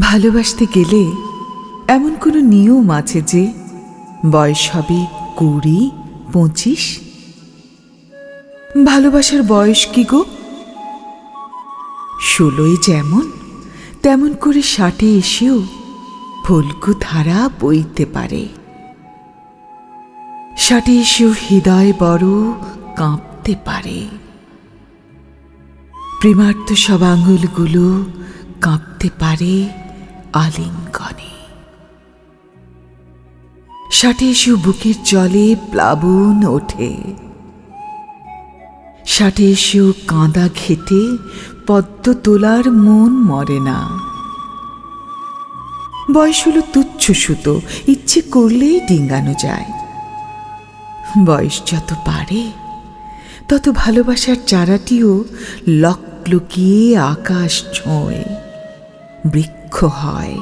ভালোবাসতে গেলে এমন কোনো নিয়ম আছে যে বয়স হবে 20-25? ভালোবাসার বয়স কি গো? 16 যেমন তেমন করে 60 এসেও ফুলকু ধারা বইতে পারে। 60 এসেও হৃদয় বড় কাঁপতে পারে। প্রেমার্থ সব আঙুলগুলো কাঁপতে পারে আলিঙ্গনে। 60 এসেও বুকের জলে প্লাবন ওঠে। 60 এসেও কাঁদা ঘেটে পদ্ম তোলার মন মরে না। বয়স হলো তুচ্ছ সুতো, ইচ্ছে করলেই ডিঙ্গানো যায়। বয়স যত বাড়ে তত ভালোবাসার চারাটিও লকলকিয়ে আকাশ ছোঁয়, বৃক্ষ হয়।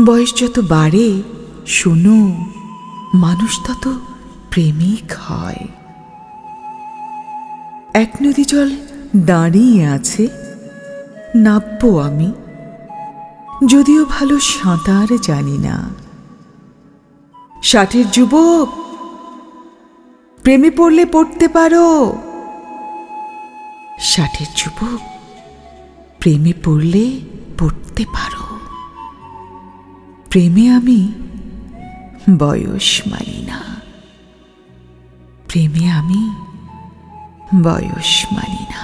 বয়স যত বাড়ে শোনো, মানুষ তত প্রেমিক হয়। এক নদী জল দাঁড়িয়ে আছে, নাববো আমি, যদিও ভালো সাঁতার জানি না। 60-এর যুবক, প্রেমে পড়লে পড়তে পারো। 60-এর যুবক, প্রেমে পড়লে পড়তে পারো। প্রেমে আমি বয়স মানি না। প্রেমে আমি বয়স মানি না।